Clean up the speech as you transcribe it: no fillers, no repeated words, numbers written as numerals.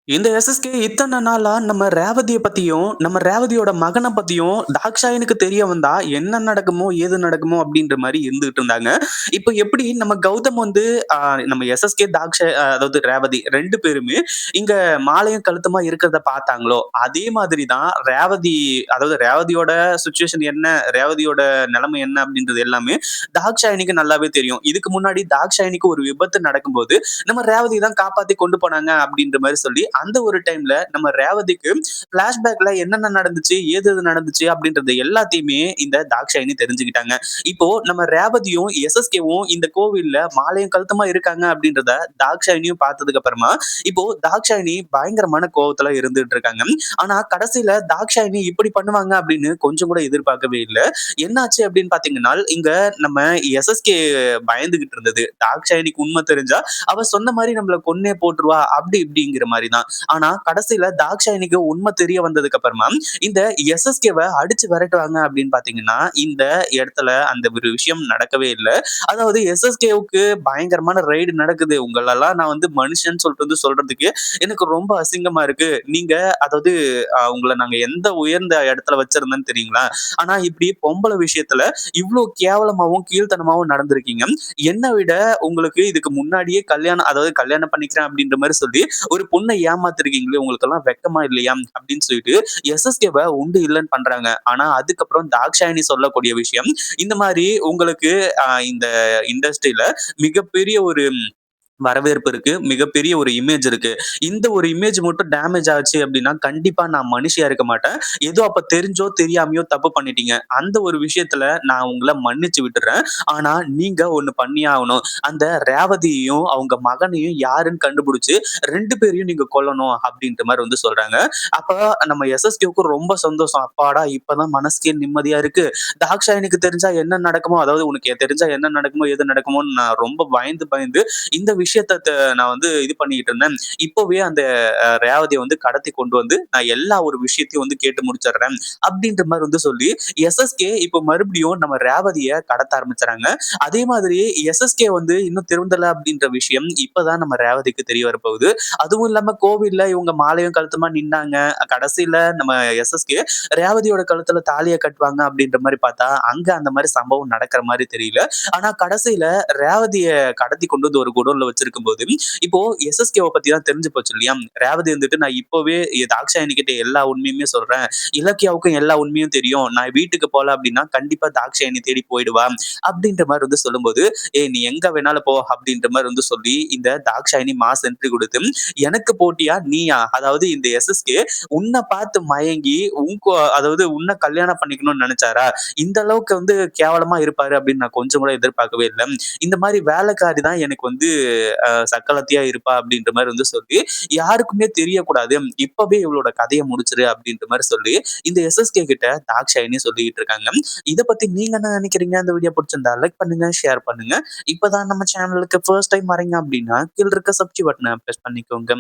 இந்த எஸ்எஸ்கே இத்தன நாளா நம்ம ரேவதிய பத்தியும், நம்ம ரேவதியோட மகன பத்தியும் தாக்ஷாயனுக்கு தெரிய வந்தா என்ன நடக்குமோ, ஏது நடக்குமோ அப்டின்ற மாரி இருந்துட்டு இருந்தாங்க. இப்ப எப்படி நம்ம கௌதம் வந்து அ நம்ம எஸ்எஸ்கே அதாவது ரேவதி 2 பேருமே இங்க மாலையும் கழுத்துமா இருக்கிறத பார்த்தாங்களோ, அதே மாதிரி தான் ரேவதி அதாவது ரேவதியோட சிச்சுவேஷன் என்ன, ரேவதியோட நெலைமை என்ன அப்டின்றது எல்லாமே தாக்ஷாயணிக்கு நல்லாவே தெரியும். இதுக்கு முன்னாடி தாக்ஷாயணிக்கு ஒரு விபத்து நடக்கும்போது, நம்ம ரேவதி தான் காப்பாத்தி கொண்டு போனாங்க அப்டின்ற மாரி சொல்லி அந்த ஒரு டைம்ல நம்ம ரேவதிக்கு பிளாஷ்பேக்ல என்னென்ன நடந்துச்சு, ஏது ஏது நடந்துச்சு அப்படின்றது எல்லாத்தையுமே இந்த தாக்ஷாயினி தெரிஞ்சுக்கிட்டாங்க. இப்போ நம்ம ரேவதியும், எஸ்எஸ்கேவும் இந்த கோவில்ல மாலையும் கழுத்துமா இருக்காங்க அப்படின்றத தாக்ஷாயினியும் பார்த்ததுக்கு அப்புறமா, இப்போ தாக்ஷாயினி பயங்கரமான கோவத்துல இருந்துட்டு இருக்காங்க. ஆனா கடைசியில தாக்ஷாயினி இப்படி பண்ணுவாங்க அப்படின்னு கொஞ்சம் கூட எதிர்பார்க்கவே இல்ல. என்னாச்சு அப்படின்னு பார்த்தீங்கன்னா, இங்க நம்ம எஸ்எஸ்கே பயந்துகிட்டு இருந்தது. தாக்ஷாயினிக்கு உண்மை தெரிஞ்சா, அவ சொன்ன மாரி நம்மள கொன்னே போட்டுருவா அப்படி இப்படிங்கிற மாரி தான். ஆனா கடைசியில தாக்ஷாயணிக்கு உண்மை தெரிய வந்ததுக்கு அப்புறமா இந்த எஸ்எஸ்கேவ அடிச்சு விரட்டுவாங்க அப்படின்னு பாத்தீங்கன்னா இந்த இடத்துல அந்த ஒரு விஷயம் நடக்கவே இல்லை. அதாவது எஸ்எஸ்கேவுக்கு பயங்கரமான ரைடு நடக்குது. உங்களெல்லாம் நான் வந்து மனுஷன் சொல்லிட்டு வந்து சொல்றதுக்கு எனக்கு ரொம்ப அசிங்கமா இருக்கு. நீங்க அதாவது உங்களை நாங்க எந்த உயர்ந்த இடத்துல வச்சிருந்தேன்னு தெரியுங்களா? ஆனா இப்படி பொம்பளை விஷயத்துல இவ்வளவு கேவலமாவும் கீழ்த்தனமாவும் நடந்திருக்கீங்க. என்னை விட உங்களுக்கு இதுக்கு முன்னாடியே கல்யாணம் அதாவது கல்யாணம் பண்ணிக்கிறேன் அப்படின்ற மாதிரி சொல்லி ஒரு பொண்ணை ஏமாத்திருக்கீங்களே உங்களுக்கெல்லாம் வெட்கமா இல்லையா? அப்படின்னு சொல்லிட்டு எஸ்எஸ்கேவ உண்டு இல்லன்னு பண்றாங்க. ஆனா அதுக்கப்புறம் தாக்ஷாயணி சொல்லக்கூடிய விஷயம், இந்த மாரி உங்களுக்கு இந்த இண்டஸ்ட்ரியில மிகப்பெரிய ஒரு வரவேற்பு இருக்கு. மிகப்பெரிய ஒரு இமேஜ் இருக்கு. இந்த ஒரு இமேஜ் மட்டும் டேமேஜ் ஆச்சு அப்டின்னா, கண்டிப்பா நான் மனுஷியா இருக்க மாட்டேன். ஏதோ அப்ப தெரிஞ்சோ, தெரியாமயோ தப்பு பண்ணிட்டீங்க. அந்த ஒரு விஷயத்துல நான் உங்கள மன்னிச்சு விட்டுர்றேன். ஆனா, நீங்க ஒண்ணு பண்ணியே ஆகணும். அந்த ரேவதியையும், அவங்க மகனையும் யாருன்னு கண்டுபிடிச்சு 2 பேரையும் நீங்க கொல்லணும் அப்டின்ற மாரி வந்து சொல்றாங்க. அப்ப நம்ம எஸ்எஸ்கேவுக்கு ரொம்ப சந்தோஷம். அப்பாடா! இப்பதான் மனசுக்கே நிம்மதியா இருக்கு. தாக்ஷாயணிக்கு தெரிஞ்சா என்ன நடக்குமோ, அதாவது உனக்கு தெரிஞ்சா என்ன நடக்குமோ, ஏது நடக்குமோன்னு நான் ரொம்ப பயந்து, பயந்து இந்த விஷயத்த நான் வந்து இது பண்ணிட்டு இருந்தேன். இப்பவே அந்த ரேவதிய வந்து கடத்தி கொண்டு வந்து நான் எல்லா ஒரு விஷயத்தையும் வந்து கேட்டு முடிச்சிடுறேன். அப்படின்ற மாரி வந்து சொல்லி எஸ்எஸ்கே இப்ப மறுபடியும் நம்ம ரேவதிய கடத்த ஆரம்பிச்சுறாங்க. அதே மாதிரி எஸ்எஸ்கே வந்து இன்னும் திருந்தல அப்படின்ற விஷயம் இப்பதான் நம்ம ரேவதிக்கு தெரிய வரப்போகுது. அதுவும் இல்லாம கோவில்ல இவங்க மாலையும் கழுத்துமா நின்னாங்க. கடைசியில நம்ம எஸ்எஸ்கே ரேவதியோட கழுத்துல தாலிய கட்டுவாங்க அப்படின்ற மாரி பார்த்தா, அங்க அந்த மாரி சம்பவம் நடக்கிற மாரி தெரியல. ஆனா கடைசியில ரேவதிய கடத்தி கொண்டு வந்து ஒரு குடோன்ல வச்சிருக்கும்போது, இப்போ எஸ்எஸ்கேவ பத்தி தான் தெரிஞ்சு போச்சு இல்லையா? ரேவதி வந்துட்டு நான் இப்பவே தாக்ஷாயணி கிட்ட எல்லா உண்மையுமே சொல்றேன். இலக்கியாவுக்கும் எல்லா உண்மையும் தெரியும். நான் வீட்டுக்கு போல அப்படின்னா கண்டிப்பா தாக்ஷாயணி தேடி போயிடுவா. அப்படின்ற மாரி வந்து சொல்லும்போது, "ஏய் நீ எங்க வேணாலும் போ" அப்படின்ற மாரி வந்து சொல்லி இந்த தாக்ஷாயணி மாஸ் என்ட்ரி குடுத்து, "எனக்கு போட்டியா? நீயா?" அதாவது இந்த எஸ்எஸ்கே உன்ன பார்த்து மயங்கி அதாவது உன்ன கல்யாணம் பண்ணிக்கணும்னு நெனச்சாரா? இந்த அளவுக்கு வந்து கேவலமா இருப்பாரு அப்படின்னு நான் கொஞ்சம் கூட எதிர்பார்க்கவே இல்ல. இந்த மாரி வேலைக்காரி தான் எனக்கு வந்து சக்களத்தியா இருப்பா அப்படின்ற மாரி வந்து சொல்லி, யாருக்குமே தெரியக்கூடாது. இப்பவே இவளோட கதைய முடிச்சிரு அப்படின்ற மாரி சொல்லி, இந்த எஸ்எஸ்கே கிட்ட தாக்ஷாயினி சொல்லிட்டு இருக்காங்க. இத பத்தி நீங்க என்ன நெனைக்கிறீங்க? இந்த வீடியோ புடிச்சிருந்தா லைக் பண்ணுங்க, ஷேர் பண்ணுங்க. இப்பதான் நம்ம சேனலுக்கு ஃபர்ஸ்ட் டைம் வரீங்க அப்படின்னா, கீழ இருக்க சப்ஸ்கிரைப் பட்டன பிரஸ் பண்ணிக்கோங்க.